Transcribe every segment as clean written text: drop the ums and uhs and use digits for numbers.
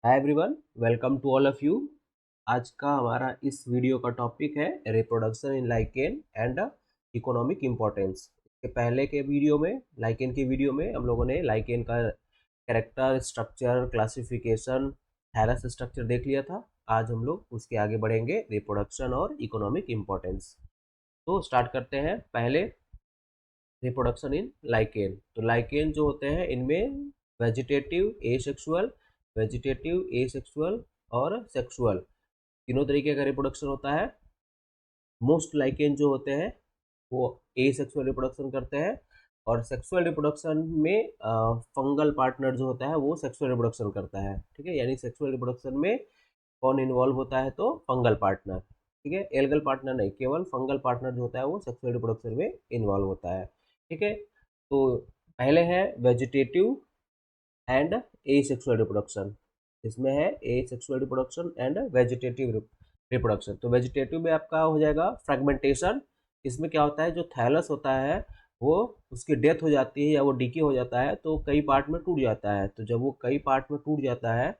Hi everyone, welcome to all of you. आज का हमारा इस वीडियो का टॉपिक है reproduction in lichen and economic importance. इसके पहले के वीडियो में, लाइकेन के वीडियो में, हम लोगों ने लाइकेन का character, structure, classification, thallus structure देख लिया था। आज हम लोग उसके आगे बढ़ेंगे, रिप्रोडक्शन और इकोनॉमिक इम्पोर्टेंस। तो स्टार्ट करते हैं। पहले रिप्रोडक्शन इन लाइकेन। तो लाइकेन जो होते हैं इनमें वेजिटेटिव, एसेक्सुअल, वेजिटेटिव, एसेक्सुअल और सेक्सुअल तीनों तरीके का रिप्रोडक्शन होता है। मोस्ट लाइकेन जो होते हैं वो एसेक्सुअल रिप्रोडक्शन करते हैं, और सेक्सुअल रिप्रोडक्शन में फंगल पार्टनर जो होता है वो सेक्सुअल रिप्रोडक्शन करता है। ठीक है, यानी सेक्सुअल रिप्रोडक्शन में कौन इन्वॉल्व होता है? तो फंगल पार्टनर। ठीक है, एल्गल पार्टनर नहीं, केवल फंगल पार्टनर जो होता है वो सेक्सुअल रिप्रोडक्शन में इन्वॉल्व होता है। ठीक है, तो पहले है वेजिटेटिव एंड एसेक्सुअल रिप्रोडक्शन। इसमें है asexual reproduction and vegetative reproduction. तो वेजिटेटिव में आपका हो जाएगा फ्रेगमेंटेशन। इसमें क्या होता है, जो थैलस होता है वो उसकी डेथ हो जाती है या वो डीके हो जाता है तो कई पार्ट में टूट जाता है। तो जब वो कई पार्ट में टूट जाता है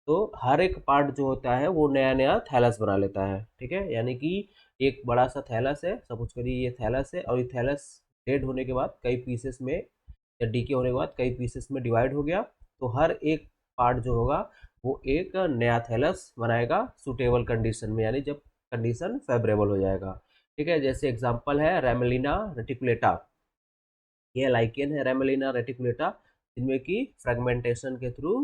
तो हर एक पार्ट जो होता है वो नया नया थैलस बना लेता है। ठीक है, यानी कि एक बड़ा सा थैलस है, सपोज करिए ये थैलस है, और ये थैलस डेड होने के बाद कई पीसेस में या डीके होने के बाद कई पीसेस में डिवाइड हो गया। तो हर एक पार्ट जो होगा वो एक नया थैलस बनाएगा सुटेबल कंडीशन में, यानी जब कंडीशन फेवरेबल हो जाएगा। ठीक है, जैसे एग्जांपल है रेमेलिना रेटिकुलेटा। ये लाइकेन है रेमेलिना रेटिकुलेटा, जिनमें कि फ्रेगमेंटेशन के थ्रू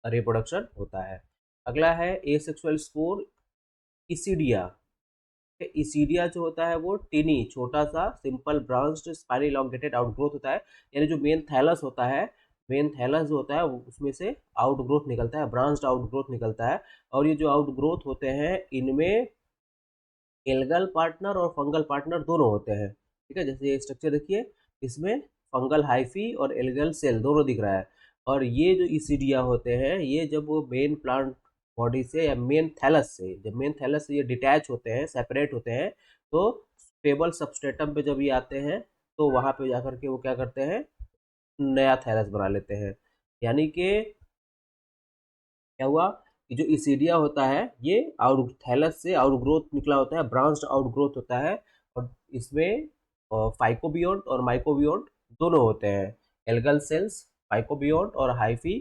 रिप्रोडक्शन होता है। अगला है एसेक्सुअल स्पोर, इसीडिया। इसीडिया जो होता है वो टिनी, छोटा सा simple branched spiral elongated outgrowth होता है। यानी जो मेन थैलस होता है, मेन थैलस जो होता है उसमें से आउटग्रोथ निकलता है, ब्रांच्ड आउटग्रोथ निकलता है। और ये जो आउटग्रोथ होते हैं इनमें एल्गल पार्टनर और फंगल पार्टनर दोनों होते हैं। ठीक है, जैसे ये स्ट्रक्चर देखिए, इसमें फंगल हाइफी और एल्गल सेल दोनों दिख रहा है। और ये जो इसीडिया होते हैं ये जब वो मेन प्लांट बॉडी से या मेन थैलस से, जब मेन थैलस से ये डिटैच होते हैं, सेपरेट होते हैं, तो स्टेबल सबस्ट्रेटम पे जब ये आते हैं तो वहां पे जाकर के वो क्या करते हैं, नया थैलस बना लेते हैं। यानी कि क्या हुआ कि जो इसीडिया होता है ये आउट थैलस से आउटग्रोथ निकला होता है, ब्रांच्ड आउटग्रोथ होता है। और इसमें फाइकोबियोन्ट और माइकोबियोन्ट दोनों होते हैं, एल्गल सेल्स फाइकोबियोन्ट और हाइफी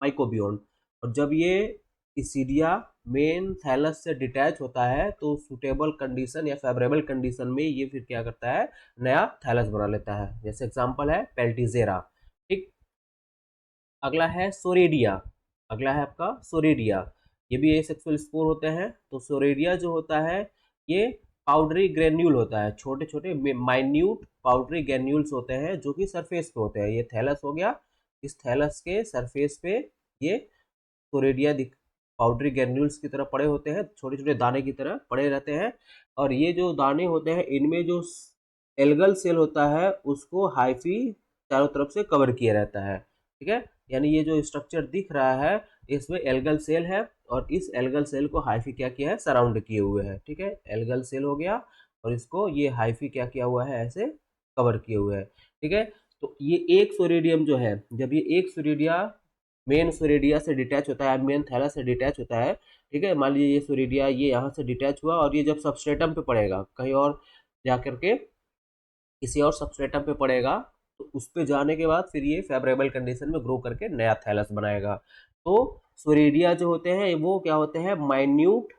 माइकोबियोन्ट। और जब ये इसीडिया मेन थैलस से डिटैच होता है तो सुटेबल कंडीशन या फेवरेबल कंडीशन में ये फिर क्या करता है, नया थैलस बना लेता है। जैसे एग्जांपल है पेल्टिजेरा। ठीक, अगला है सोरेडिया। अगला है आपका सोरेडिया। ये भी एसेक्सुअल स्पोर होते हैं। तो सोरेडिया जो होता है ये पाउडरी ग्रेन्यूल होता है, छोटे छोटे माइन्यूट पाउडरी ग्रेन्यूल्स होते हैं जो कि सरफेस पे होते हैं। ये थैलस हो गया, इस थैलस के सरफेस पे ये सोरेडिया दिख पाउडरी ग्रेन्यूल्स की तरह पड़े होते हैं, छोटे छोटे दाने की तरह पड़े रहते हैं। और ये जो दाने होते हैं इनमें जो एल्गल सेल होता है उसको हाइफी चारों तरफ से कवर किया रहता है। ठीक है, यानी ये जो स्ट्रक्चर दिख रहा है इसमें एल्गल सेल है, और इस एल्गल सेल को हाइफी क्या किया है, सराउंड किए हुए है। ठीक है, एल्गल सेल हो गया और इसको ये हाइफी क्या किया हुआ है, ऐसे कवर किए हुए है। ठीक है, तो ये एक सोरेडियम जो है, जब ये एक सोरेडिया मेन सोरेडिया से डिटैच होता है, मेन थैलस से डिटैच होता है। ठीक है, मान लीजिए ये सोरेडिया ये यहाँ से डिटैच हुआ और ये जब सबस्ट्रेटम पे पड़ेगा कहीं और जाकर के किसी और सबस्ट्रेटम पे पड़ेगा, तो उस पे जाने के बाद फिर ये फेवरेबल कंडीशन में ग्रो करके नया थैलस बनाएगा। तो सोरेडिया जो होते हैं वो क्या होते हैं, माइन्यूट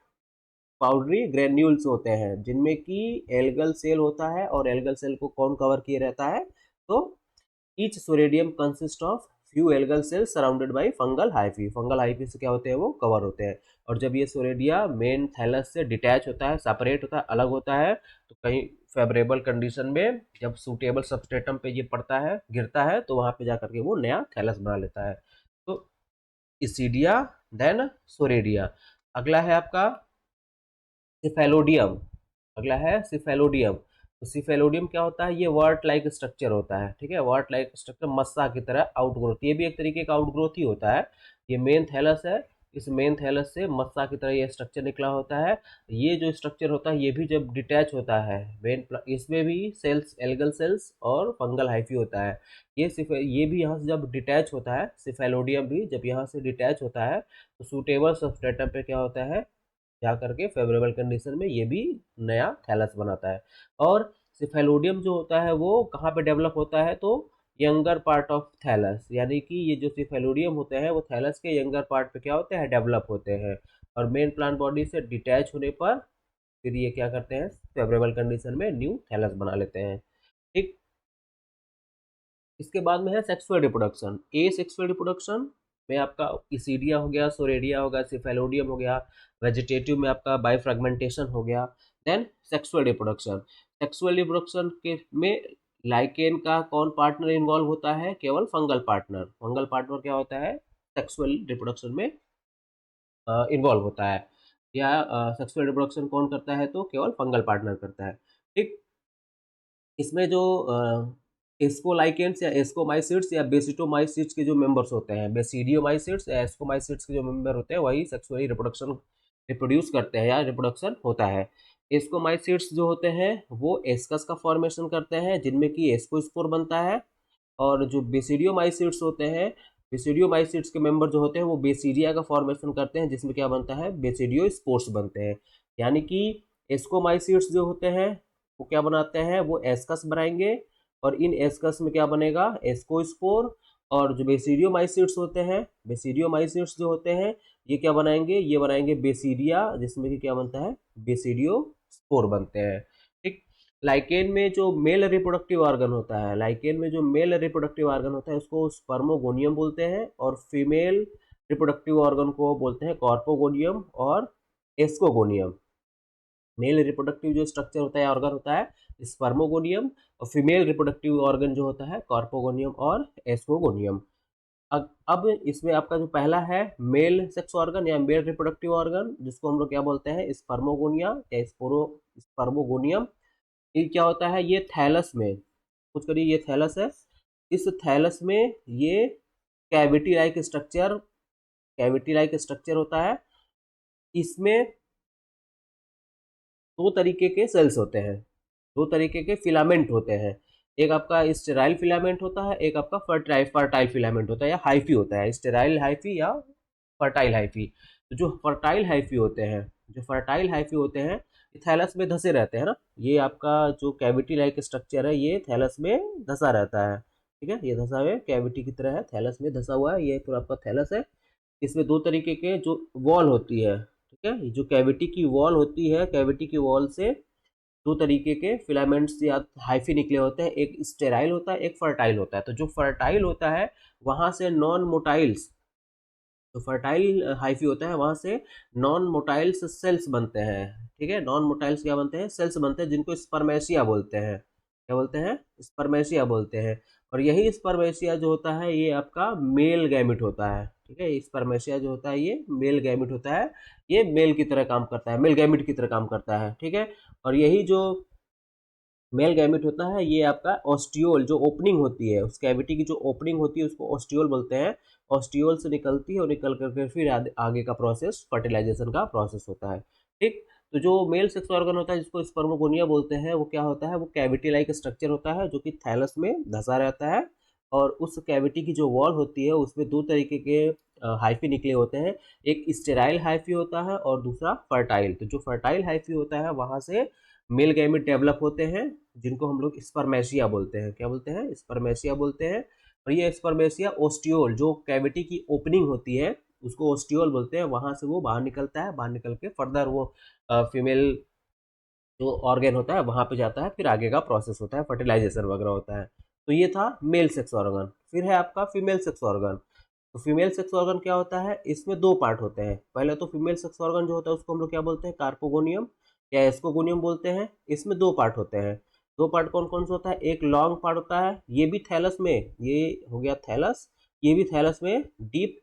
पाउडरी ग्रेन्यूल्स होते हैं जिनमें कि एल्गल सेल होता है। और एल्गल सेल को कौन कवर किए रहता है, तो each soredium consist of few algal cells surrounded by fungal hyphae. Fungal hyphae से क्या होते हैं, वो कवर होते हैं। और जब ये सोरेडिया मेन थैलस से डिटैच होता है, सेपरेट होता है, अलग होता है, तो कहीं फेवरेबल कंडीशन में जब सूटेबल सबस्ट्रेटम पे ये पड़ता है, गिरता है, तो वहां पे जाकर के वो नया थैलस बना लेता है। तो इसीडिया, देन सोरेडिया। अगला है आपका सिफेलोडियम। अगला है सिफेलोडियम। तो सिफेलोडियम क्या होता है, ये वर्ट लाइक स्ट्रक्चर होता है। ठीक है, वर्ट लाइक स्ट्रक्चर, मस्सा की तरह आउटग्रोथ, ये भी एक तरीके का आउटग्रोथ ही होता है। ये मेन थैलस है, इस मेन थैलस से मस्सा की तरह ये स्ट्रक्चर निकला होता है। ये जो स्ट्रक्चर होता है ये भी जब डिटैच होता है इसमें भी सेल्स, एल्गल सेल्स और फंगल हाइफी होता है। ये भी यहाँ से जब डिटैच होता है, सिफेलोडियम भी जब यहाँ से डिटैच होता है तो सूटेबल सबस्ट्रेटम पे क्या होता है, जा करके फेवरेबल कंडीशन में ये भी नया थैलस बनाता है। और सिफेलोडियम जो होता है वो कहाँ पे डेवलप होता है, तो यंगर पार्ट ऑफ थैलस, यानी कि ये जो सिफेलोडियम होते हैं वो थैलस के यंगर पार्ट पे क्या होते हैं, डेवलप होते हैं। और मेन प्लांट बॉडी से डिटैच होने पर फिर ये क्या करते हैं, फेवरेबल कंडीशन में न्यू थैलस बना लेते हैं। ठीक। इसके बाद में है सेक्सुअल रिप्रोडक्शन। ए सेक्सुअल रिप्रोडक्शन में आपका इसीडिया हो गया, सोरेडिया हो गया, सिफेलोडियम हो गया। वेजिटेटिव में आपका बाइफ्रेगमेंटेशन हो गया। Then sexual reproduction. Sexual reproduction के में लाइकेन का कौन पार्टनर इन्वॉल्व होता है, केवल फंगल पार्टनर। फंगल पार्टनर क्या होता है, सेक्सुअल रिप्रोडक्शन में इन्वॉल्व होता है। या सेक्सुअल रिप्रोडक्शन कौन करता है, तो केवल फंगल पार्टनर करता है। ठीक। इसमें जो एस्कोलाइकेंस या एस्कोमाइसिट्स या बेसिटोमाइसिट्स के जो मेंबर्स होते हैं, बेसिडियोमाइसिट्स या एस्कोमाइसिट्स के जो मेंबर होते हैं वही सेक्सुअली रिप्रोड्यूस करते हैं या रिप्रोडक्शन होता है। एस्कोमाइसिट्स जो होते हैं वो एस्कस का फॉर्मेशन करते हैं जिनमें कि एस्कोस्पोर बनता है। और जो बेसिडियोमाइसिट्स होते हैं, बेसिडियोमाइसिट्स के मेंबर जो होते हैं वो बेसिडिया का फॉर्मेशन करते हैं जिसमें क्या बनता है, बेसिडियो स्पोर्स बनते हैं। यानी कि एस्कोमाइसिट्स जो होते हैं वो क्या बनाते हैं, वो एस्कस बनाएंगे और इन एस्कस में क्या बनेगा, एस्कोस्पोर। और जो बेसिडियोमाइसिट्स होते हैं, बेसिडियोमाइसिट्स जो होते हैं ये क्या बनाएंगे, ये बनाएंगे बेसिडिया जिसमें कि क्या बनता है, बेसिडियो स्पोर बनते हैं। ठीक। लाइकेन में जो मेल रिप्रोडक्टिव ऑर्गन होता है, लाइकेन में जो मेल रिप्रोडक्टिव ऑर्गन होता है उसको स्पर्मोगोनियम बोलते हैं और फीमेल रिप्रोडक्टिव ऑर्गन को बोलते हैं कॉर्पोगोनियम और एस्कोगोनियम। मेल रिप्रोडक्टिव जो स्ट्रक्चर होता है, ऑर्गन होता है स्पर्मोगोनियम, और फीमेल रिप्रोडक्टिव ऑर्गन जो होता है कॉर्पोगोनियम और एस्कोगोनियम। अब इसमें आपका जो पहला है मेल सेक्स ऑर्गन या मेल रिप्रोडक्टिव ऑर्गन, जिसको हम लोग क्या बोलते हैं, स्पर्मोगोनिया या स्पर्मोगोनियम। ये क्या होता है, ये थैलस में, कुछ करिए ये थैलस है, इस थैलस में ये कैविटी लाइक स्ट्रक्चर होता है। इसमें दो तरीके के सेल्स होते हैं, दो तरीके के फिलामेंट होते हैं। एक आपका स्टेराइल फिलामेंट होता है, एक आपका फर्टाइल फिलामेंट होता है या हाइफी होता है, स्टेराइल हाइफी या फर्टाइल हाइफी। तो जो फर्टाइल हाइफी होते हैं, जो फर्टाइल हाइफी होते हैं ये थैलस में धसे रहते हैं ना। ये आपका जो कैविटी लाइक स्ट्रक्चर है ये थैलस में धसा रहता है। ठीक है, ये धसा हुआ कैविटी की तरह है, थैलस में धसा हुआ है, ये पूरा आपका थैलस है। इसमें दो तरीके के जो वॉल होती है, ठीक है, ये जो कैविटी की वॉल होती है, कैविटी की वॉल से दो तरीके के फिलामेंट्स या हाइफी निकले होते हैं, एक स्टेराइल होता है, एक फर्टाइल होता है। तो जो फर्टाइल होता है वहां से नॉन मोटाइल्स, जो फर्टाइल हाइफी होता है वहां से नॉन मोटाइल्स सेल्स बनते हैं। ठीक है, नॉन मोटाइल्स क्या बनते हैं, सेल्स बनते हैं जिनको स्पर्मेशिया बोलते हैं। क्या बोलते हैं, स्पर्मेशिया बोलते हैं। और यही स्पर्मेशिया जो होता है ये आपका मेल गैमिट होता है। ठीक है, स्पर्मेशिया जो होता है ये मेल गैमिट होता है, ये मेल की तरह काम करता है, मेल गैमिट की तरह काम करता है। ठीक है, और यही जो मेल गैमेट होता है ये आपका ऑस्टियोल, जो ओपनिंग होती है उस कैविटी की जो ओपनिंग होती है उसको ऑस्टियोल बोलते हैं। ऑस्टियोल से निकलती है और निकल करके फिर आगे का प्रोसेस फर्टिलाइजेशन का प्रोसेस होता है। ठीक। तो जो मेल सेक्स ऑर्गन होता है जिसको स्पर्मोगोनिया बोलते हैं वो क्या होता है, वो कैविटी लाइक स्ट्रक्चर होता है जो कि थैलस में धसा रहता है। और उस कैविटी की जो वॉल होती है उसमें दो तरीके के हाइफी निकले होते हैं, एक स्टेराइल हाइफी होता है और दूसरा फर्टाइल। तो जो फर्टाइल हाइफी होता है वहां से मेल गैमेट डेवलप होते हैं जिनको हम लोग स्पर्मेशिया बोलते हैं। क्या बोलते हैं, स्पर्मेशिया बोलते हैं। और ये स्पर्मेशिया ओस्टियोल, जो कैविटी की ओपनिंग होती है उसको ओस्टियोल बोलते हैं, वहां से वो बाहर निकलता है, बाहर निकल के फर्दर वो फीमेल जो ऑर्गेन होता है वहां पे जाता है, फिर आगे का प्रोसेस होता है, फर्टिलाइजेशन वगैरह होता है। तो ये था मेल सेक्स ऑर्गन। फिर है आपका फीमेल सेक्स ऑर्गन। तो फीमेल सेक्स ऑर्गन क्या होता है, इसमें दो पार्ट होते हैं। पहले तो फीमेल सेक्स ऑर्गन जो होता है उसको हम लोग क्या बोलते हैं, कार्पोगोनियम या एस्कोगोनियम बोलते हैं। इसमें दो पार्ट होते हैं। दो पार्ट कौन कौन सा होता है, एक लॉन्ग पार्ट होता है, ये भी थैलस में, ये हो गया थैलस, ये भी थैलस में डीप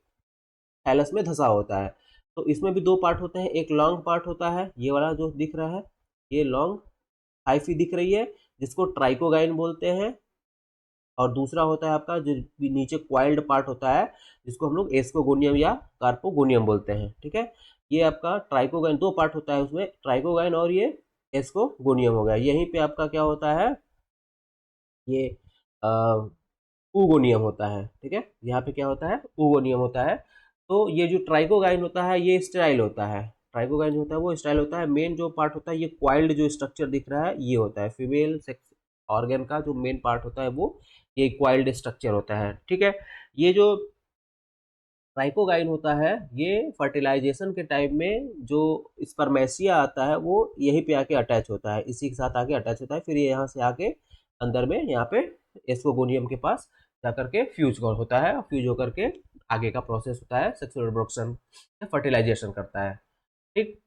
थैलस में धसा होता है। तो इसमें भी दो पार्ट होते हैं, एक लॉन्ग पार्ट होता है, ये वाला जो दिख रहा है, ये लॉन्ग हाइफी दिख रही है जिसको ट्राइकोगाइन बोलते हैं। और दूसरा होता है आपका जो नीचे क्वाइल्ड पार्ट होता है, जिसको हम लोग एस्कोगोनियम या कार्पोगोनियम बोलते हैं। ठीक है, ये आपका ट्राइकोगाइन, दो पार्ट होता है उसमें, ट्राइकोगाइन और ये एस्कोगोनियम हो गया। यहीं पे आपका क्या होता है, ये ऊगोनियम होता है। ठीक है, यहाँ पे क्या होता है, ऊगोनियम होता है। तो ये जो ट्राइकोगाइन होता है ये स्टेराइल होता है, ट्राइकोगाइन जो होता है वो स्टेराइल होता है। मेन जो पार्ट होता है ये क्वाइल्ड जो स्ट्रक्चर दिख रहा है ये होता है, फीमेल सेक्स ऑर्गन का जो मेन पार्ट होता है वो ये क्वाइल्ड स्ट्रक्चर होता है। ठीक है, ये जो ट्राइकोगाइन होता है ये फर्टिलाइजेशन के टाइम में जो स्पर्मेसिया आता है वो यहीं पे आके अटैच होता है, इसी के साथ आके अटैच होता है, फिर ये यहाँ से आके अंदर में यहाँ पे एस्कोगोनियम के पास जाकर के फ्यूज होता है, फ्यूज होकर के आगे का प्रोसेस होता है, सेक्सुअल रिप्रोडक्शन, फर्टिलाइजेशन करता है। ठीक,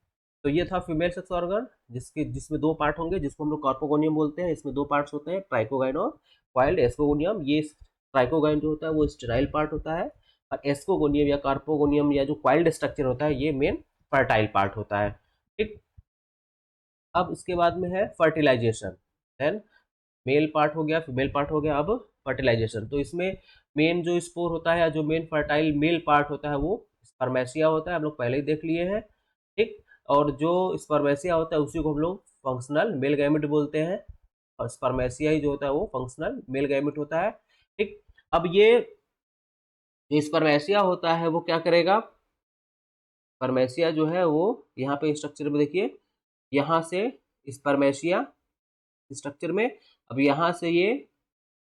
तो ये था फीमेल सेक्स ऑर्गन जिसमें दो पार्ट होंगे, जिसको हम लोग कार्पोगोनियम बोलते हैं। इसमें दो पार्ट्स होते हैं, ट्राइकोगाइन और वाइल्ड एस्कोगोनियम। ये ट्राइकोगाइन जो होता है वो स्टेराइल पार्ट होता है, और एस्कोगोनियम या कार्पोगोनियम या जो क्वाइल्ड स्ट्रक्चर होता है ये मेन फर्टाइल पार्ट होता है। ठीक, अब इसके बाद में है फर्टिलाइजेशन। देन मेल पार्ट हो गया, फीमेल पार्ट हो गया, अब फर्टिलाइजेशन। तो इसमें मेन जो स्पोर होता है या जो मेन फर्टाइल मेल पार्ट होता है वो स्पर्मेसिया होता है, हम लोग पहले ही देख लिए हैं। ठीक, और जो स्पर्मेसिया होता है उसी को हम लोग फंक्शनल मेल गैमेट बोलते हैं, और स्पर्मेसिया ही जो होता है वो फंक्शनल मेल गैमेट होता है। ठीक, अब ये जो स्पर्मेसिया होता है वो क्या करेगा, स्पर्मेसिया जो है वो यहाँ पे स्ट्रक्चर में देखिए, यहाँ से स्पर्मेसिया स्ट्रक्चर में, अब यहाँ से ये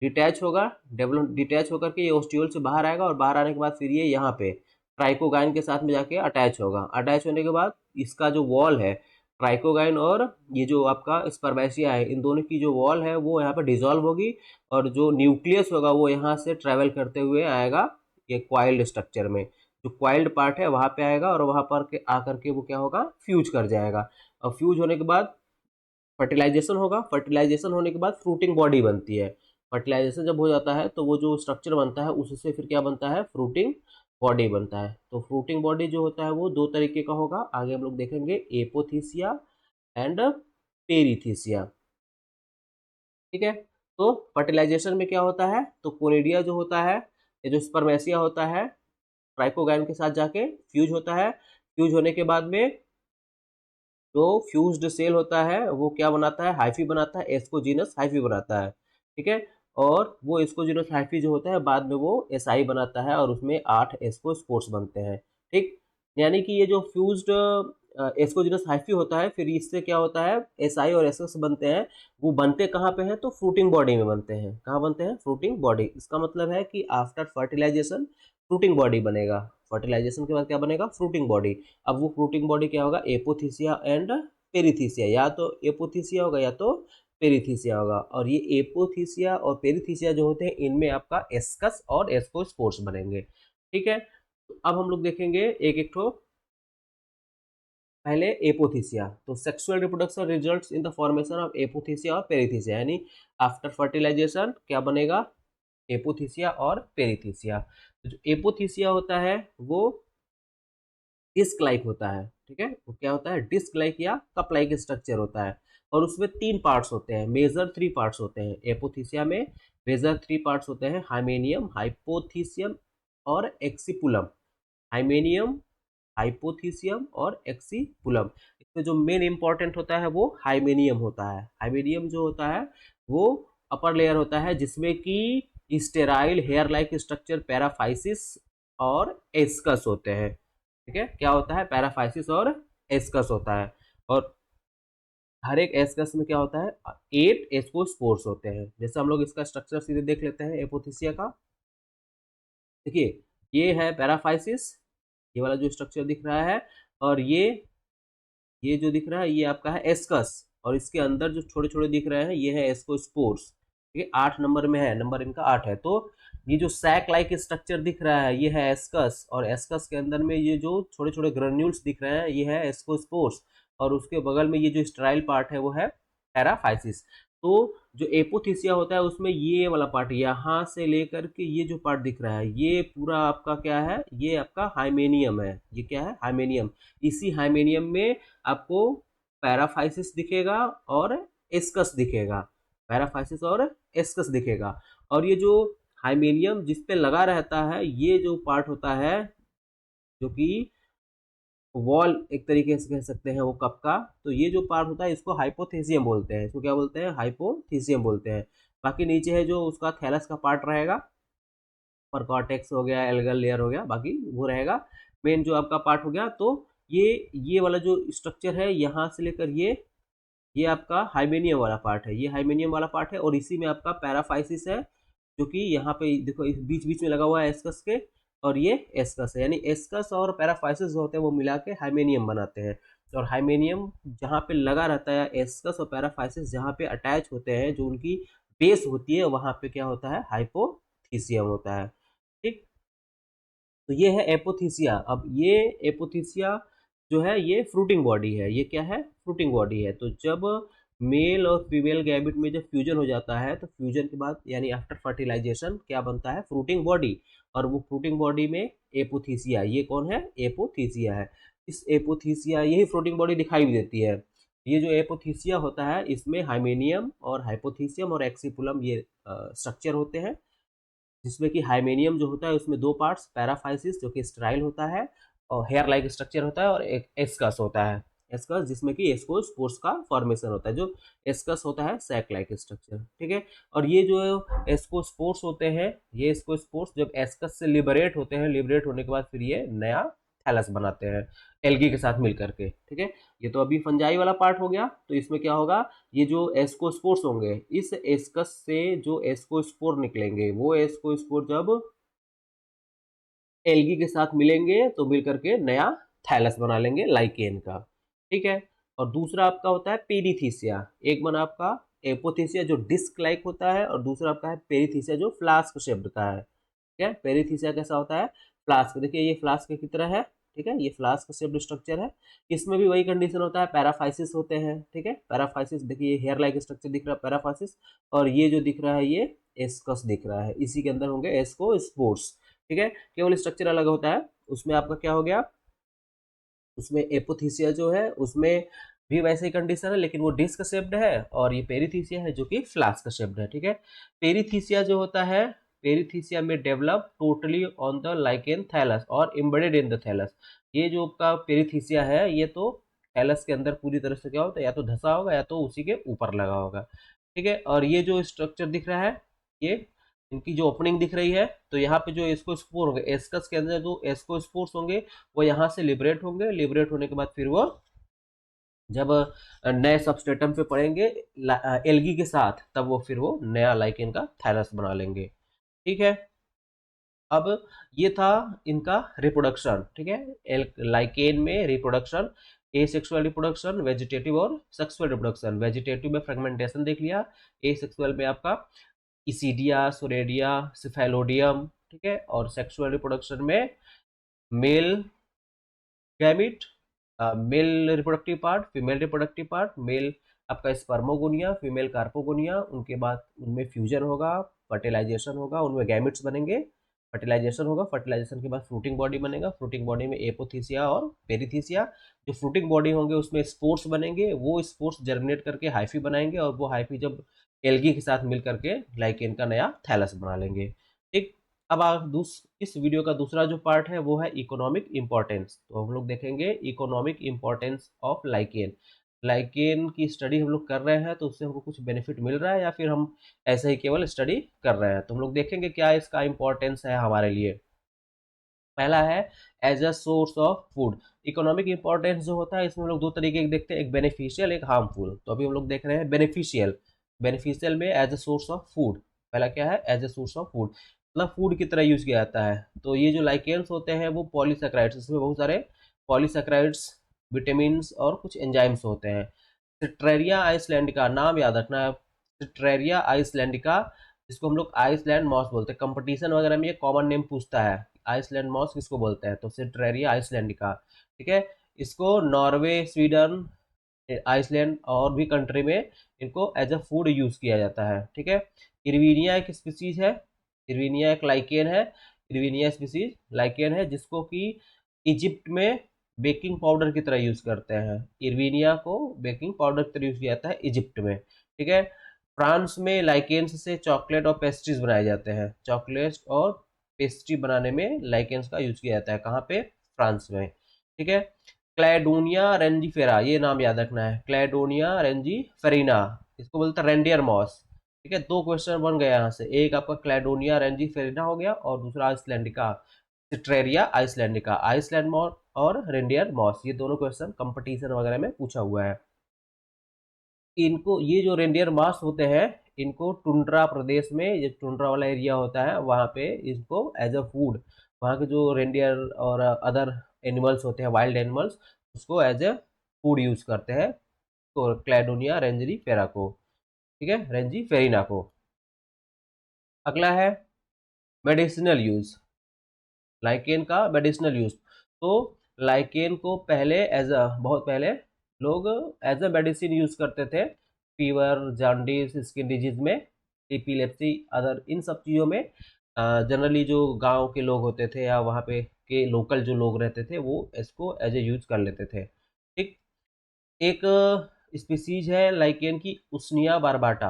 डिटैच होगा, डेवलप डिटैच होकर के ये ओस्टियोल से बाहर आएगा, और बाहर आने के बाद फिर ये यहाँ पे ट्राइकोगाइन के साथ में जाके अटैच होगा। अटैच होने के बाद इसका जो वॉल है, ट्राइकोगाइन और ये जो आपका स्पर्मेसिया है, इन दोनों की जो वॉल है वो यहाँ पे डिजॉल्व होगी, और जो न्यूक्लियस होगा वो यहाँ से ट्रेवल करते हुए आएगा ये क्वाइल्ड स्ट्रक्चर में, जो क्वाइल्ड पार्ट है वहाँ पे आएगा, और वहाँ पर के आकर के वो क्या होगा, फ्यूज कर जाएगा। और फ्यूज होने के बाद फर्टिलाइजेशन होगा, फर्टिलाइजेशन होने के बाद फ्रूटिंग बॉडी बनती है। फर्टिलाइजेशन जब हो जाता है तो वो जो स्ट्रक्चर बनता है उससे फिर क्या बनता है, फ्रूटिंग बॉडी बनता है। तो फ्रूटिंग बॉडी जो होता है वो दो तरीके का होगा, आगे हम लोग देखेंगे, एपोथीसिया एंड पेरीथीसिया। ठीक है, तो फर्टिलाइजेशन में क्या होता है, तो कोनिडिया जो होता है, ये जो स्पर्मेसिया होता है ट्राइकोगाइन के साथ जाके फ्यूज होता है। फ्यूज होने के बाद में जो फ्यूज्ड सेल होता है वो क्या बनाता है, हाइफी बनाता है, एस्कोजीनस हाइफी बनाता है। ठीक है, और वो एस्कोजीनस हाइफी जो होता है बाद में वो एसआई बनाता है, और उसमें 8 एस्कोस्पोर्स बनते हैं। ठीक, यानी कि ये जो फ्यूज्ड एस्कोजीनस हाइफी होता है, फिर इससे क्या होता है, एसआई और एसएस बनते हैं। वो बनते कहाँ पे हैं, तो फ्रूटिंग बॉडी में बनते हैं। कहाँ बनते हैं, फ्रूटिंग बॉडी। इसका मतलब है कि आफ्टर फर्टिलाइजेशन फ्रूटिंग बॉडी बनेगा, फर्टिलाइजेशन के बाद क्या बनेगा, फ्रूटिंग बॉडी। अब वो फ्रूटिंग बॉडी क्या होगा, एपोथीसिया एंड पेरीथीसिया, या तो एपोथीसिया होगा या तो पेरीथीसिया होगा। और ये एपोथीसिया और पेरीथीसिया जो होते हैं इनमें आपका एस्कस और एस्कोस्पोर्स बनेंगे। ठीक है, तो अब हम लोग देखेंगे एक एक ठो। पहले एपोथीसिया, तो sexual reproduction results in the formation of apothecia और पेरीथीसिया, यानी आफ्टर फर्टिलाइजेशन क्या बनेगा, एपोथीसिया और पेरीथीसिया। तो जो एपोथीसिया होता है वो डिस्क लाइक होता है। ठीक है, वो क्या होता है, डिस्क लाइक या कप लाइक स्ट्रक्चर होता है, और उसमें 3 पार्ट्स होते हैं, मेजर 3 पार्ट्स होते हैं एपोथीसिया में। मेजर 3 पार्ट्स होते हैं, हाइमेनियम, हाइपोथीसियम और एक्सीपुलम। हाइमेनियम, हाइपोथीसियम और एक्सीपुलम। इसमें जो मेन इंपॉर्टेंट होता है वो हाइमेनियम होता है। हाइमेनियम जो होता है वो अपर लेयर होता है, जिसमें कि sterile hair like structure paraphysis और एस्कस होते हैं। ठीक है, क्या होता है, पैराफाइसिस और एस्कस होता है। और हर एक एस्कस में क्या होता है, 8 एस्कोस्पोर्स होते हैं। जैसे हम लोग इसका स्ट्रक्चर सीधे देख लेते हैं एपोथीसिया का। देखिए, ये है पैराफाइसिस, ये वाला जो स्ट्रक्चर दिख रहा है, और ये जो दिख रहा है ये आपका है एस्कस, और इसके अंदर जो छोटे छोटे दिख रहे हैं ये है एस्कोस्पोर्स। ठीक है, 8 नंबर में है, नंबर इनका 8 है। तो ये जो सैक लाइक स्ट्रक्चर दिख रहा है ये है एस्कस, और एस्कस के अंदर में ये जो छोटे छोटे ग्रेन्यूल्स दिख रहे हैं ये है एस्कोस्पोर्स, और उसके बगल में ये जो स्टेराइल पार्ट है वो है पैराफाइसिस। तो जो एपोथीसिया होता है उसमें ये वाला पार्ट यहाँ से लेकर के ये जो पार्ट दिख रहा है ये पूरा आपका क्या है, ये आपका हाइमेनियम है। ये क्या है, हाइमेनियम। इसी हाइमेनियम में आपको पैराफाइसिस दिखेगा और एस्कस दिखेगा, पैराफाइसिस और एस्कस दिखेगा। और ये जो हाइमेनियम जिस पे लगा रहता है, ये जो पार्ट होता है, जो कि वॉल एक तरीके से कह सकते हैं वो कप का, तो ये जो पार्ट होता है इसको हाइपोथेसियम बोलते हैं। इसको क्या बोलते हैं? हाइपोथेसियम बोलते हैं। बाकी नीचे है जो उसका थैलस का पार्ट रहेगा, और कॉर्टेक्स हो गया, एल्गल लेयर हो गया, बाकी वो रहेगा। मेन जो आपका पार्ट हो गया, तो ये वाला जो स्ट्रक्चर है यहाँ से लेकर ये आपका हाइमेनियम वाला पार्ट है, ये हाइमेनियम वाला पार्ट है। और इसी में आपका पैराफाइसिस है, जो कि यहाँ पे देखो इस बीच बीच में लगा हुआ है एस्कस के, और ये एस्कस है, यानी एस्कस और पैराफाइसिस जो होते हैं वो मिला के हाइमेनियम बनाते हैं। और हाइमेनियम जहाँ पे लगा रहता है, एस्कस और पैराफाइसिस जहाँ पे अटैच होते हैं, जो उनकी बेस होती है, वहाँ पे क्या होता है? हाइपोथीसियम होता है। ठीक, तो ये है एपोथीसिया। अब ये एपोथीसिया जो है ये फ्रूटिंग बॉडी है। ये क्या है? फ्रूटिंग बॉडी है। तो जब मेल और फीमेल गैमेट में जब फ्यूजन हो जाता है, तो फ्यूजन के बाद यानी आफ्टर फर्टिलाइजेशन क्या बनता है? Fruiting body. और वो फ्रूटिंग बॉडी में एपोथीसिया, ये कौन है? एपोथीसिया है। इस एपोथीसिया, यही फ्रूटिंग बॉडी दिखाई भी देती है। ये जो एपोथीसिया होता है, इसमें हाइमेनियम और हाइपोथीसियम और एक्सीपुलम ये स्ट्रक्चर होते हैं, जिसमें कि हाइमेनियम जो होता है उसमें दो पार्ट्स, पैराफाइसिस जो कि स्टेराइल होता है और हेयर लाइक स्ट्रक्चर होता है, और एक एस्कस होता है, एस्कस जिसमें कि एस्कोस्पोर्स का फॉर्मेशन होता है। जो एस्कस होता है सैक लाइक स्ट्रक्चर, ठीक है। और ये जो एस्कोस्पोर्स होते हैं, ये एस्कोस्पोर्स जब एस्कस से लिबरेट होते हैं, लिबरेट होने के बाद फिर ये नया थैलस बनाते हैं एल्गी के साथ मिल करके, ठीक है। ये तो अभी फंजाई वाला पार्ट हो गया। तो इसमें क्या होगा? ये जो एस्कोस्पोर्स होंगे, इस एस्कस से जो एस्कोस्पोर निकलेंगे, वो एस्कोस्पोर जब एल्गी के साथ मिलेंगे तो मिल करके नया थैलस बना लेंगे लाइकेन का, ठीक है। और दूसरा आपका होता है पेरीथीसिया। एक बना आपका एपोथीसिया जो डिस्क लाइक होता है, और दूसरा आपका है पेरीथीसिया जो फ्लास्क शेप्ड का है, ठीक है। पेरीथीसिया कैसा होता है? फ्लास्क। देखिए ये फ्लास्क की तरह है, ठीक है, ये फ्लास्क शेप्ड स्ट्रक्चर है। इसमें भी वही कंडीशन होता है, पैराफाइसिस होते हैं, ठीक है। पैराफाइसिस देखिए हेयर लाइक स्ट्रक्चर दिख रहा है, पैराफाइसिस। और ये जो दिख रहा है ये एस्कस दिख रहा है, इसी के अंदर होंगे एस्कोस्पोर्स, ठीक है। केवल स्ट्रक्चर अलग होता है। उसमें आपका क्या हो गया? उसमें एपोथीसिया जो है उसमें भी वैसे ही कंडीशन है, लेकिन वो डिस्क शेप्ड है, और ये पेरीथीसिया है जो कि फ्लास्क शेप्ड है, ठीक है। पेरीथीसिया जो होता है, पेरीथीसिया में develop totally on the lichen thallus और एम्बेडेड इन द थैलस। ये जो आपका पेरीथीसिया है, ये तो थैलस के अंदर पूरी तरह से क्या होता है? या तो धसा होगा या तो उसी के ऊपर लगा होगा, ठीक है। और ये जो स्ट्रक्चर दिख रहा है, ये इनकी जो ओपनिंग दिख रही है, तो यहाँ पे जो एस्कोस्पोर होंगे, एस्कस के अंदर जो एस्कोस्पोर्स होंगे वो यहाँ से लिबरेट होंगे। लिबरेट होने के बाद फिर वो जब नए सबस्ट्रेटम पे पड़ेंगे एल्गी के साथ, तब वो फिर वो नया लाइकेन का थायरस बना लेंगे, ठीक है। अब ये था इनका रिप्रोडक्शन, ठीक है। लाइकेन में रिप्रोडक्शन, एसेक्सुअल रिप्रोडक्शन, वेजिटेटिव और सेक्सुअल रिप्रोडक्शन। वेजिटेटिव में फ्रेगमेंटेशन देख लिया, एसेक्सुअल में आपका इसीडिया, सोरेडिया, सिफेलोडियम, ठीक है। और सेक्सुअल रिप्रोडक्शन में male gamete, male reproductive part, female reproductive part, male आपका स्पर्मोगोनिया, फीमेल कार्पोगोनिया, उनके बाद उनमें फ्यूजन होगा, फर्टिलाइजेशन होगा, उनमें गैमिट्स बनेंगे, फर्टिलाइजेशन होगा, फर्टिलाइजेशन के बाद फ्रूटिंग बॉडी बनेगा, फ्रूटिंग बॉडी में एपोथीसिया और पेरीथीसिया। जो फ्रूटिंग बॉडी होंगे उसमें स्पोर्स बनेंगे, वो स्पोर्स जर्मिनेट करके हाइफी बनाएंगे, और वो हाइफी जब एल्गी के साथ मिल करके लाइकेन का नया थैलस बना लेंगे, ठीक। अब आप इस वीडियो का दूसरा जो पार्ट है वो है इकोनॉमिक इंपॉर्टेंस। तो हम लोग देखेंगे economic importance of lichen. Lichen की स्टडी हम लोग कर रहे हैं, तो उससे हमको कुछ बेनिफिट मिल रहा है या फिर हम ऐसे ही केवल स्टडी कर रहे हैं? तो हम लोग देखेंगे क्या इसका इंपॉर्टेंस है हमारे लिए। पहला है as a source of food. Economic importance जो होता है इसमें हम लोग दो तरीके के देखते हैं, एक बेनिफिशियल, एक हार्मफुल। तो अभी हम लोग देख रहे हैं बेनिफिशियल। बेनिफिशियल में as a source of food, पहला क्या है? As a source of food, मतलब फूड की तरह यूज किया जाता है। तो ये जो लाइकेन्स होते हैं वो पॉलीसेक्राइड्स, इसमें बहुत सारे पॉलीसेक्राइड्स, विटामिन और कुछ एंजाइम्स होते हैं। सिट्रेरिया आइसलैंडिका, नाम याद रखना है, सिट्रेरिया आइसलैंडिका, जिसको हम लोग आइसलैंड मॉस बोलते हैं। कंपटीशन वगैरह में ये कॉमन नेम पूछता है, आइसलैंड मॉस किसको बोलते हैं? तो सिट्रेरिया आइसलैंडिका, ठीक है। इसको नॉर्वे, स्वीडन, आइसलैंड और भी कंट्री में इनको एज अ फूड यूज किया जाता है, ठीक है। इरविनिया एक स्पीसीज है, इरविनिया एक लाइकेन है, इरविनिया स्पीसीज लाइकेन है, जिसको कि इजिप्ट में बेकिंग पाउडर की तरह यूज करते हैं। इरविनिया को बेकिंग पाउडर की तरह यूज किया जाता है इजिप्ट में, ठीक है। फ्रांस में लाइकेन्स से चॉकलेट और पेस्ट्रीज बनाए जाते हैं। चॉकलेट और पेस्ट्री बनाने में लाइकेन्स का यूज किया जाता है। कहाँ पे? फ्रांस में। ठीक है। क्लैडोनिया रेंजीफेरा, ये नाम याद रखना है, क्लैडोनिया रेंजीफेरिना, इसको बोलते हैं रेंडियर मॉस। ठीक है, दो क्वेश्चन बन गया यहाँ से, एक आपका क्लैडोनिया रेंजीफेरिना हो गया और दूसरा आइसलैंडिका सिट्रेरिया आइसलैंडिका, आइसलैंड मॉस और रेंडियर मॉस, ये दोनों क्वेश्चन कंपटीशन वगैरह में पूछा हुआ है। इनको, ये जो रेंडियर मास होते हैं, इनको टुंड्रा प्रदेश में, ये टुंड्रा वाला एरिया होता है, वहाँ पे इसको एज अ फूड, वहाँ के जो रेंडियर और अदर एनिमल्स होते हैं, वाइल्ड एनिमल्स, उसको एज ए फूड यूज करते हैं, तो क्लैडोनिया रेंजरी फेरा को। ठीक है, रेंजी फेरिना को। अगला है मेडिसिनल यूज, लाइकेन का मेडिसिनल यूज। तो लाइकेन को पहले एज अ, बहुत पहले लोग एज अ मेडिसिन यूज करते थे, फीवर, जॉन्डिस, स्किन डिजीज में, एपिलेप्सी, अदर इन सब चीज़ों में। जनरली जो गांव के लोग होते थे या वहाँ पे के लोकल जो लोग रहते थे, वो इसको एज ए यूज कर लेते थे। ठीक। एक स्पीसीज है लाइकेन की, उसनिया बारबाटा।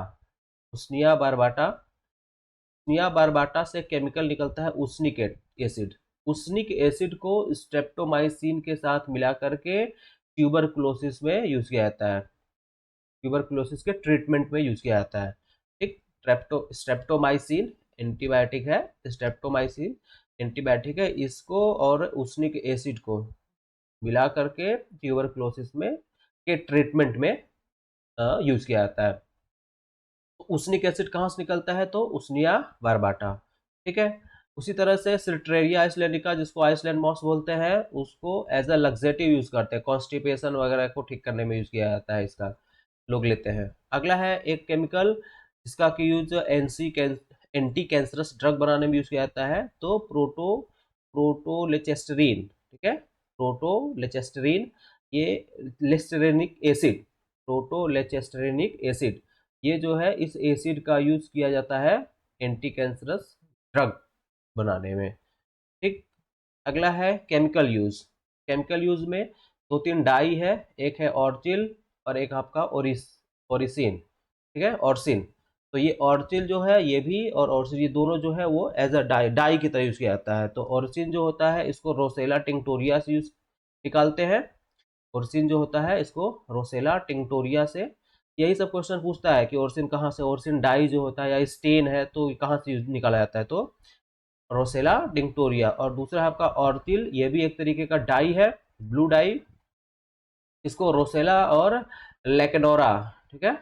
उसनिया बारबाटा, उसनिया बारबाटा से केमिकल निकलता है उसनिक एसिड। उसनिक एसिड को स्ट्रेप्टोमाइसिन के साथ मिला करके ट्यूबरकुलोसिस में यूज किया जाता है, ट्यूबरकुलोसिस के ट्रीटमेंट में यूज किया जाता है। ठीक। स्ट्रेप्टोमाइसिन एंटीबायोटिक है, स्ट्रेप्टोमाइसिन एंटीबायोटिक है, इसको और उसनिक एसिड को मिला करके ट्यूबरकुलोसिस में के ट्रीटमेंट में यूज किया जाता है। तो उसनिक एसिड कहाँ से निकलता है? तो उसनिया बारबाटा। ठीक है। उसी तरह से सिट्रेरिया आइसलैंडिका, जिसको आइसलैंड मॉस बोलते हैं, उसको एज अ लग्जेटिव यूज करते हैं, कॉन्स्टिपेशन वगैरह को ठीक करने में यूज किया जाता है, इसका लोग लेते हैं। अगला है एक केमिकल जिसका कि यूज एंटी कैंसरस ड्रग बनाने में यूज किया जाता है, तो प्रोटोलेचेस्टरीन। ठीक है, प्रोटोलेचेस्टरीन, ये लेस्टेरेनिक एसिड, प्रोटोलेचेस्टरेनिक एसिड, ये जो है इस एसिड का यूज किया जाता है एंटी कैंसरस ड्रग बनाने में। ठीक। अगला है केमिकल यूज। केमिकल यूज में दो तीन डाई है, एक है ऑर्चिल और एक आपका ओरिसिन। ठीक है, ऑर्सिन। तो ये ऑर्चिल जो है, ये भी और ऑर्सिन, ये दोनों जो है वो एज अ डाई, डाई की तरह यूज किया जाता है। तो ऑर्सिन जो होता है, इसको रोसेला टिंक्टोरिया से यूज निकालते हैं। ओरसिन जो होता है, इसको रोसेला टिंक्टोरिया से। यही सब क्वेश्चन पूछता है कि ओरसिन कहाँ से, ओरसिन डाई जो होता है या स्टेन है, तो कहाँ से निकाला जाता है? तो रोसेला टिंक्टोरिया। और दूसरा है आपका ऑर्चिल, ये भी एक तरीके का डाई है, ब्लू डाई, इसको रोसेला और लेकनोरा, ठीक है,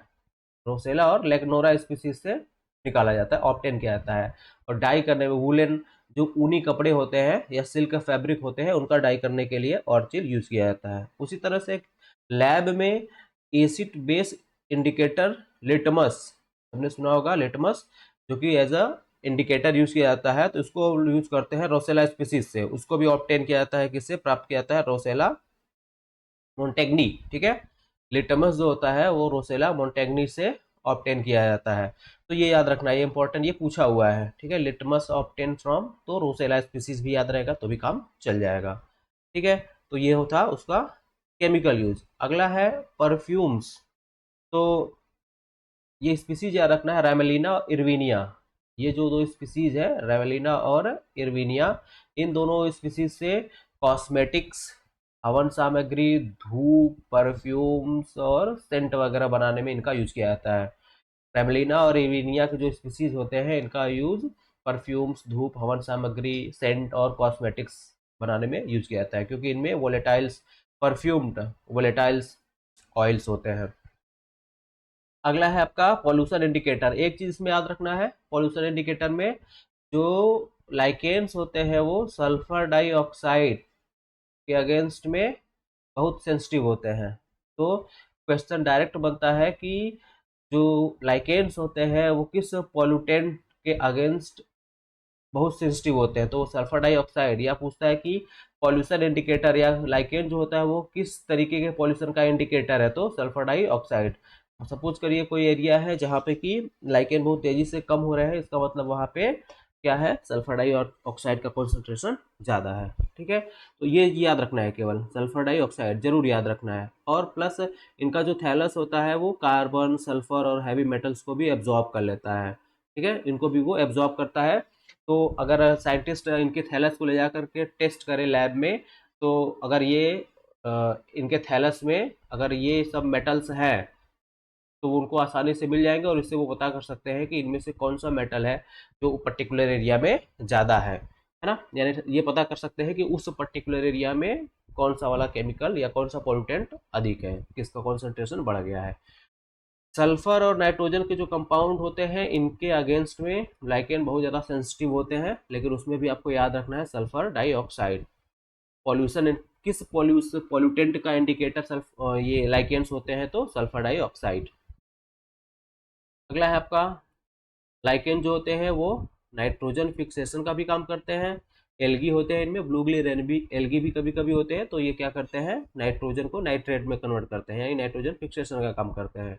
रोसेला और लेकनोरा स्पीसीज से निकाला जाता है, ऑब्टेन किया जाता है। और डाई करने में वुलन, जो ऊनी कपड़े होते हैं या सिल्क फैब्रिक होते हैं, उनका डाई करने के लिए ऑर्चिल यूज किया जाता है। उसी तरह से लैब में एसिड बेस इंडिकेटर लिटमस, हमने सुना होगा लिटमस, जो कि एज अ इंडिकेटर यूज किया जाता है, तो इसको यूज करते हैं रोसेला स्पीसीज से, उसको भी ऑब्टेन किया जाता है, किससे प्राप्त किया जाता है? रोसेला मोन्टेग्नी। ठीक है, लिटमस जो होता है वो रोसेला मोन्टेग्नी से ऑब्टेन किया जाता है। तो ये याद रखना, ये इंपॉर्टेंट, ये पूछा हुआ है। ठीक है, लिटमस ऑब्टेन फ्रॉम, तो रोसेला स्पीसीज भी याद रहेगा तो भी काम चल जाएगा। ठीक है, तो ये होता उसका केमिकल यूज। अगला है परफ्यूम्स। तो ये स्पीसीज याद रखना है, रेमेलिना और इरविनिया, ये जो दो स्पीसीज है, रेमेलिना और इरविनिया, इन दोनों स्पीसीज से कॉस्मेटिक्स, हवन सामग्री, धूप, परफ्यूम्स और सेंट वगैरह बनाने में इनका यूज किया जाता है। रेमेलिना और इरविनिया के जो स्पीसीज होते हैं, इनका यूज परफ्यूम्स, धूप, हवन सामग्री, सेंट और कॉस्मेटिक्स बनाने में यूज किया जाता है, क्योंकि इनमें वोलेटाइल्स, परफ्यूम्ड वोलेटाइल्स ऑयल्स होते हैं। अगला है आपका पॉल्यूशन इंडिकेटर। एक चीज इसमें याद रखना है, पॉल्यूशन इंडिकेटर में जो लाइकेन्स होते हैं वो सल्फर डाइऑक्साइड के अगेंस्ट में बहुत सेंसिटिव होते हैं। तो क्वेश्चन डायरेक्ट बनता है कि जो लाइकेन्स होते हैं वो किस पॉल्यूटेंट के अगेंस्ट बहुत सेंसिटिव होते हैं, तो सल्फर डाइऑक्साइड, या पूछता है कि पॉल्यूशन इंडिकेटर या लाइकेन जो होता है वो किस तरीके के पॉल्यूशन का इंडिकेटर है, तो सल्फर डाइऑक्साइड। सपोज करिए कोई एरिया है जहाँ पे कि लाइकेन बहुत तेजी से कम हो रहे हैं, इसका मतलब वहाँ पे क्या है, सल्फर डाइऑक्साइड का कॉन्सेंट्रेशन ज़्यादा है। ठीक है, तो ये याद रखना है, केवल सल्फर डाइऑक्साइड जरूर याद रखना है। और प्लस इनका जो थैलस होता है वो कार्बन, सल्फर और हैवी मेटल्स को भी एब्जॉर्ब कर लेता है। ठीक है, इनको भी वो एब्जॉर्ब करता है। तो अगर साइंटिस्ट इनके थैलस को ले जा करके टेस्ट करें लैब में, तो अगर ये इनके थैलस में अगर ये सब मेटल्स हैं तो वो उनको आसानी से मिल जाएंगे, और इससे वो पता कर सकते हैं कि इनमें से कौन सा मेटल है जो पर्टिकुलर एरिया में ज़्यादा है ना। यानी ये पता कर सकते हैं कि उस पर्टिकुलर एरिया में कौन सा वाला केमिकल या कौन सा पोल्यूटेंट अधिक है, किसका कॉन्सेंट्रेशन बढ़ गया है। सल्फर और नाइट्रोजन के जो कंपाउंड होते हैं इनके अगेंस्ट में लाइकेन बहुत ज़्यादा सेंसिटिव होते हैं, लेकिन उसमें भी आपको याद रखना है सल्फर डाइऑक्साइड। पॉल्यूशन, किस पॉल्यूटेंट का इंडिकेटर ये लाइकेन्स होते हैं, तो सल्फर डाइऑक्साइड। अगला है आपका, लाइकेन जो होते हैं वो नाइट्रोजन फिक्सेशन का भी काम करते हैं। एल्गी होते हैं इनमें, ब्लू ग्लिन भी एल्गी भी कभी कभी होते हैं, तो ये क्या करते हैं, नाइट्रोजन को नाइट्रेट में कन्वर्ट करते हैं, यानी नाइट्रोजन फिक्सेशन का काम करते हैं।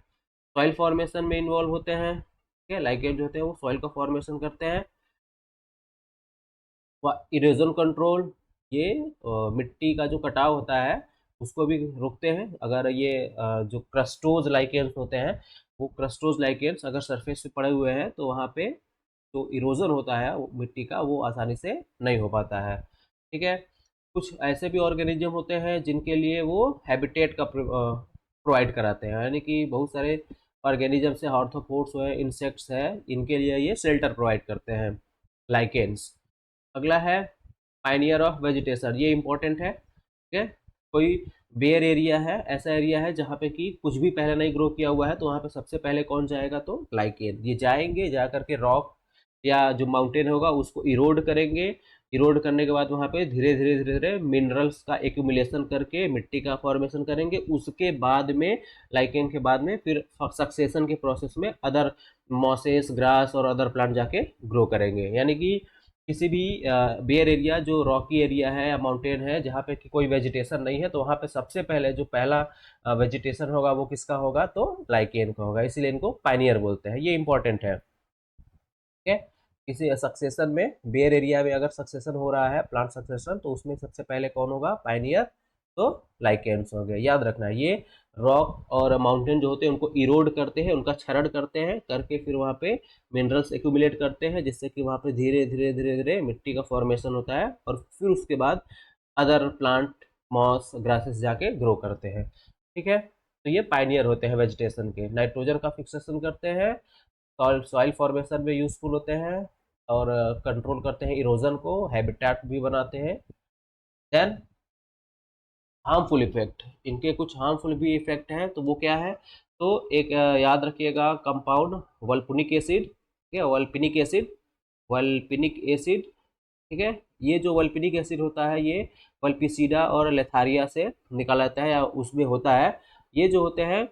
सॉइल फॉर्मेशन में इन्वॉल्व होते हैं। ठीक है, लाइकेन जो होते हैं वो सॉइल का फॉर्मेशन करते हैं। इरोजन कंट्रोल, ये मिट्टी का जो कटाव होता है उसको भी रोकते हैं। अगर ये जो क्रस्टोज लाइकेन्स होते हैं, वो क्रस्टोज लाइकेन्स अगर सरफेस पे पड़े हुए हैं तो वहाँ पे जो इरोजन होता है मिट्टी का वो आसानी से नहीं हो पाता है। ठीक है, कुछ ऐसे भी ऑर्गेनिज्म होते हैं जिनके लिए वो हैबिटेट का प्रोवाइड कराते हैं, यानी कि बहुत सारे ऑर्गेनिजम्स है, आर्थ्रोपोड्स है, इंसेक्ट्स है, इनके लिए ये शेल्टर प्रोवाइड करते हैं, लाइकेन्स। अगला है पाइनियर ऑफ वेजिटेशन, ये इंपॉर्टेंट है। ठीक है, कोई बेयर एरिया है, ऐसा एरिया है जहाँ पे कि कुछ भी पहले नहीं ग्रो किया हुआ है, तो वहाँ पे सबसे पहले कौन जाएगा, तो लाइकेन। ये जाएंगे, जा करके रॉक या जो माउंटेन होगा उसको इरोड करेंगे। इरोड करने के बाद वहाँ पे धीरे धीरे धीरे धीरे मिनरल्स का एक्यूमुलेशन करके मिट्टी का फॉर्मेशन करेंगे। उसके बाद में, लाइकेन के बाद में, फिर सक्सेशन के प्रोसेस में अदर मॉसेस, ग्रास और अदर प्लांट जाके ग्रो करेंगे। यानी कि किसी भी बेयर एरिया जो रॉकी एरिया है या माउंटेन है जहाँ पे कि कोई वेजिटेशन नहीं है, तो वहाँ पे सबसे पहले जो पहला वेजिटेशन होगा वो किसका होगा, तो लाइकेन का होगा, इसीलिए इनको पाइनियर बोलते हैं। ये इंपॉर्टेंट है। ठीक है, किसी सक्सेशन में, बेयर एरिया में अगर सक्सेशन हो रहा है, प्लांट सक्सेशन, तो उसमें सबसे पहले कौन होगा, पाइनियर, तो लाइकेन्स हो गए। याद रखना है, ये रॉक और माउंटेन जो होते हैं उनको इरोड करते हैं, उनका क्षरण करते हैं, करके फिर वहाँ पे मिनरल्स एक्यूमुलेट करते हैं, जिससे कि वहाँ पे धीरे धीरे धीरे धीरे मिट्टी का फॉर्मेशन होता है, और फिर उसके बाद अदर प्लांट, मॉस, ग्रासेस जाके ग्रो करते हैं। ठीक है, तो ये पाइनियर होते हैं वेजिटेशन के, नाइट्रोजन का फिक्सेशन करते हैं, सॉइल फॉर्मेशन में यूजफुल होते हैं, और कंट्रोल करते हैं इरोजन को, हैबिटेट भी बनाते हैं। देन हार्मफुल इफेक्ट, इनके कुछ हार्मफुल भी इफेक्ट हैं, तो वो क्या है, तो एक याद रखिएगा, कंपाउंड वल्फनिक एसिड। ठीक है, वल्फिनिक एसिड, वल्फिनिक एसिड। ठीक है, ये जो वल्फिनिक एसिड होता है ये वल्पिसीडा और लेथारिया से निकाला जाता है या उसमें होता है। ये जो होते हैं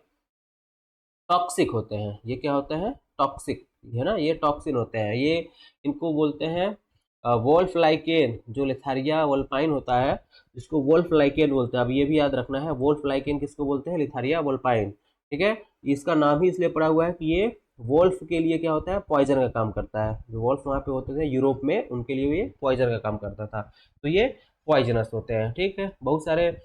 टॉक्सिक होते हैं, ये क्या होते हैं, टॉक्सिक, है ना, ये टॉक्सिन होते हैं। ये इनको बोलते हैं वोल्फ लाइकेन, जो लिथारिया वोल्पाइन होता है जिसको वोल्फ लाइकेन बोलते हैं। अब ये भी याद रखना है, वोल्फ लाइकेन किसको बोलते हैं, लिथारिया वोल्पाइन। ठीक है, इसका नाम ही इसलिए पड़ा हुआ है कि ये वोल्फ के लिए क्या होता है, पॉइजन का काम करता है। जो वोल्फ वहाँ पे होते थे यूरोप में, उनके लिए ये पॉइजन का काम करता था, तो ये पॉइजनस होते हैं। ठीक है, बहुत सारे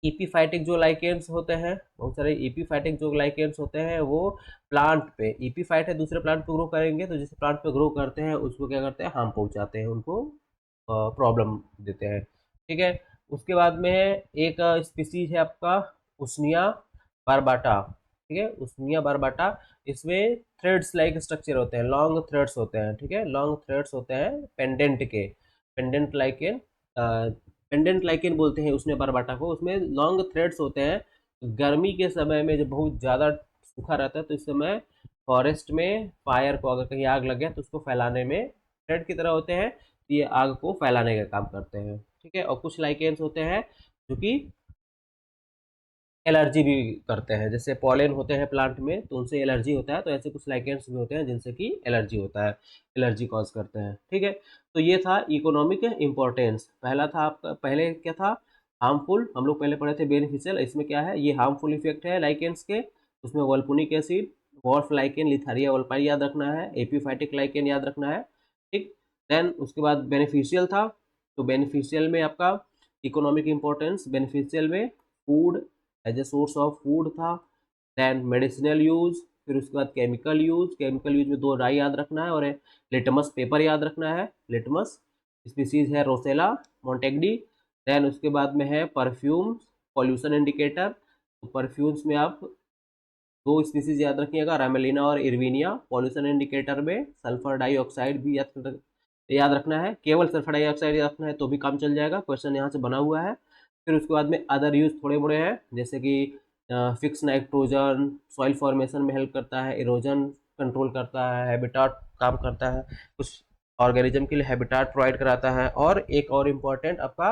ईपीफाइटिक जो लाइकेंस होते हैं, बहुत सारे ईपीफाइटिक जो लाइकेंस होते हैं वो प्लांट पे, ईपीफाइट है दूसरे प्लांट पे ग्रो करेंगे, तो जिस प्लांट पे ग्रो करते हैं उसको क्या करते हैं, हार्म पहुंचाते हैं, उनको प्रॉब्लम देते हैं। ठीक है, उसके बाद में है एक स्पीसीज है आपका उसनिया बारबाटा। ठीक है, उसनिया बारबाटा, इसमें थ्रेड्स लाइक स्ट्रक्चर होते हैं, लॉन्ग थ्रेड्स होते हैं। ठीक है, लॉन्ग थ्रेड्स होते हैं पेंडेंट के, पेंडेंट लाइकेन, पेंडेंट लाइकेन बोलते हैं उसने बारबाटा को। उसमें लॉन्ग थ्रेड्स होते हैं। गर्मी के समय में जब बहुत ज़्यादा सूखा रहता है तो इस समय फॉरेस्ट में फायर को, अगर कहीं आग लग गया तो उसको फैलाने में थ्रेड की तरह होते हैं, तो ये आग को फैलाने का काम करते हैं। ठीक है, और कुछ लाइकेन्स होते हैं जो कि एलर्जी भी करते हैं, जैसे पॉलन होते हैं प्लांट में तो उनसे एलर्जी होता है, तो ऐसे कुछ लाइकेंस भी होते हैं जिनसे कि एलर्जी होता है, एलर्जी कॉज करते हैं। ठीक है, तो ये था इकोनॉमिक इम्पोर्टेंस। पहला था आपका, पहले क्या था, हार्मफुल, हम लोग पहले पढ़े थे बेनिफिशियल, इसमें क्या है, ये हार्मफुल इफेक्ट है लाइकेंस के। उसमें वल्फोनिक एसिड, वॉल्फ लाइकेन, लिथारिया वल्पाइन याद रखना है, एपीफाइटिक लाइकेन याद रखना है। ठीक। देन उसके बाद बेनिफिशियल था, तो बेनिफिशियल में आपका इकोनॉमिक इम्पोर्टेंस, बेनिफिशियल में food as a source of food था। देन मेडिसिनल यूज, फिर उसके बाद केमिकल यूज, केमिकल यूज में दो डाई याद रखना है और लिटमस पेपर याद रखना है। लिटमस स्पीसीज है रोसेला मोंटेगडी। देन उसके बाद में है परफ्यूम पॉल्यूशन इंडिकेटर, तो परफ्यूम्स में आप दो स्पीसीज याद रखिएगा, रामेलिना और इरविनिया। पॉल्यूशन इंडिकेटर में सल्फर डाइऑक्साइड भी याद रखना है, केवल सल्फर डाइऑक्साइड याद रखना है तो भी काम चल जाएगा, क्वेश्चन यहाँ से बना हुआ है। फिर उसके बाद में अदर यूज थोड़े बड़े हैं, जैसे कि फिक्स नाइट्रोजन, सॉइल फॉर्मेशन में हेल्प करता है, इरोजन कंट्रोल करता है, हैबिटाट काम करता है, कुछ ऑर्गेनिज्म के लिए हैबिटाट प्रोवाइड कराता है, और एक और इम्पॉर्टेंट आपका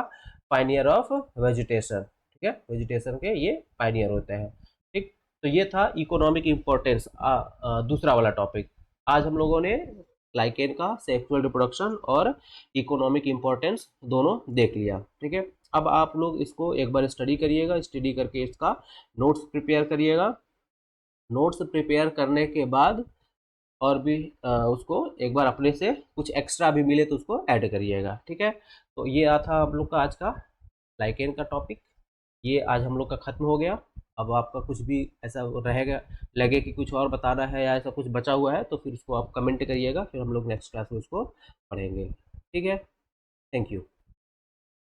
पाइनियर ऑफ वेजिटेशन। ठीक है, वेजिटेशन के ये पाइनियर होते हैं। ठीक, तो ये था इकोनॉमिक इम्पोर्टेंस, दूसरा वाला टॉपिक। आज हम लोगों ने लाइकेन का सेक्सुअल रिप्रोडक्शन और इकोनॉमिक इम्पोर्टेंस दोनों देख लिया। ठीक है, अब आप लोग इसको एक बार स्टडी करिएगा, स्टडी करके इसका नोट्स प्रिपेयर करिएगा। नोट्स प्रिपेयर करने के बाद और भी उसको एक बार अपने से कुछ एक्स्ट्रा भी मिले तो उसको ऐड करिएगा। ठीक है, तो ये था हम लोग का आज का लाइकेन का टॉपिक, ये आज हम लोग का ख़त्म हो गया। अब आपका कुछ भी ऐसा रहेगा, लगे कि कुछ और बताना है या ऐसा कुछ बचा हुआ है, तो फिर उसको आप कमेंट करिएगा, फिर हम लोग नेक्स्ट क्लास में उसको पढ़ेंगे। ठीक है, थैंक यू।